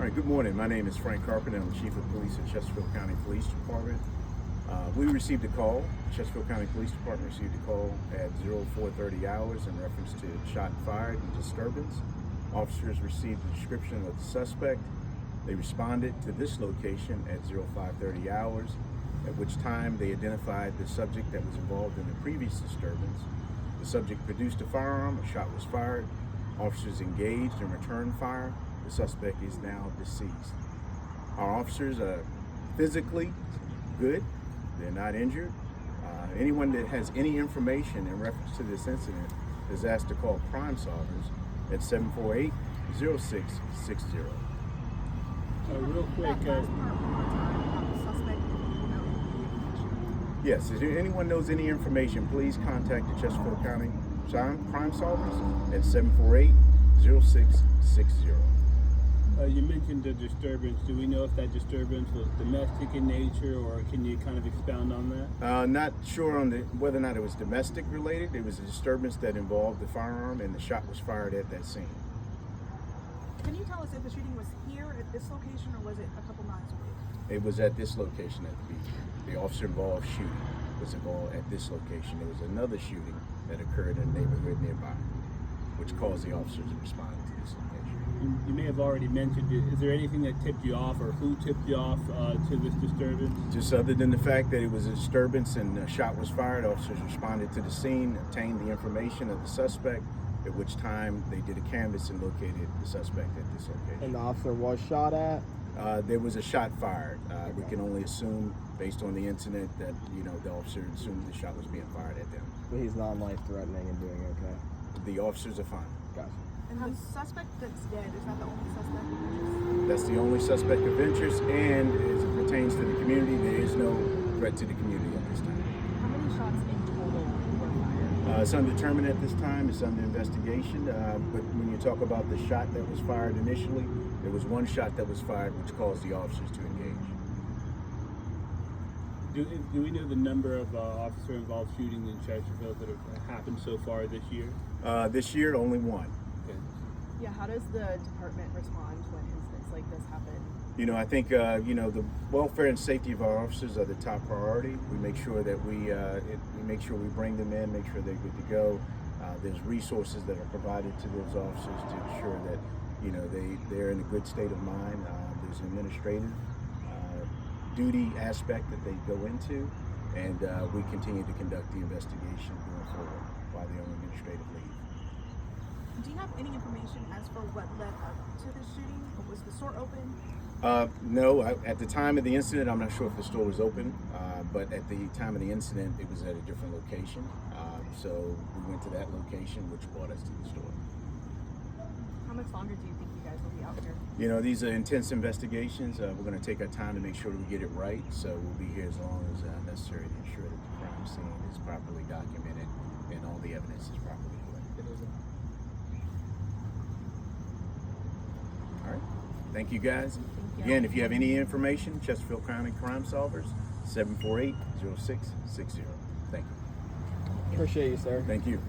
All right, good morning. My name is Frank Carpenter. I'm the Chief of Police at Chesterfield County Police Department. We received a call, Chesterfield County Police Department received a call at 0430 hours in reference to shot fired and disturbance. Officers received a description of the suspect. They responded to this location at 0530 hours, at which time they identified the subject that was involved in the previous disturbance. The subject produced a firearm, a shot was fired. Officers engaged and returned fire. The suspect is now deceased. Our officers are physically good. They're not injured. Anyone that has any information in reference to this incident is asked to call Crime Solvers at 748-0660. Real quick, Yes, if anyone knows any information, please contact the Chesterfield County Crime Solvers at 748-0660. You mentioned the disturbance. Do we know if that disturbance was domestic in nature, or can you kind of expound on that? Not sure on whether or not it was domestic related. It was a disturbance that involved the firearm, and the shot was fired at that scene. Can you tell us if the shooting was here at this location, or was it a couple miles away? It was at this location at the beach. The officer involved shooting was involved at this location. There was another shooting that occurred in a neighborhood nearby, which caused the officers to respond to this location. You may have already mentioned it. Is there anything that tipped you off, or who tipped you off to this disturbance? Just other than the fact that it was a disturbance and a shot was fired, officers responded to the scene, obtained the information of the suspect, at which time they did a canvass and located the suspect at this location. And the officer was shot at? There was a shot fired. We can only assume, based on the incident, that the officer assumed the shot was being fired at them. But he's non-life-threatening and doing okay? The officers are fine. Gotcha. And the suspect that's dead, is that the only suspect of interest? That's the only suspect of interest, and as it pertains to the community, there is no threat to the community at this time. How many shots in total were fired? It's undetermined at this time. It's under investigation. But when you talk about the shot that was fired initially, there was one shot that was fired which caused the officers to engage. Do we know the number of officer-involved shootings in Chesterfield that have happened so far this year? This year, only one. Okay. Yeah, how does the department respond when incidents like this happen? I think the welfare and safety of our officers are the top priority. We make sure that we make sure we bring them in, make sure they're good to go. There's resources that are provided to those officers to ensure that they're in a good state of mind. There's an administrative duty aspect that they go into, and we continue to conduct the investigation going forward while they're on administrative leave. Do you have any information as for what led up to the shooting? Or was the store open? No, at the time of the incident, I'm not sure if the store was open, but at the time of the incident, it was at a different location. So we went to that location, which brought us to the store. How much longer do you think you guys will be out here? These are intense investigations. We're going to take our time to make sure we get it right. So we'll be here as long as necessary to ensure that the crime scene is properly documented and all the evidence is properly collected. All right. Thank you, guys. Thank you. Again, if you have any information, Chesterfield County Crime Solvers, 748-0660. Thank you. Appreciate you, sir. Thank you.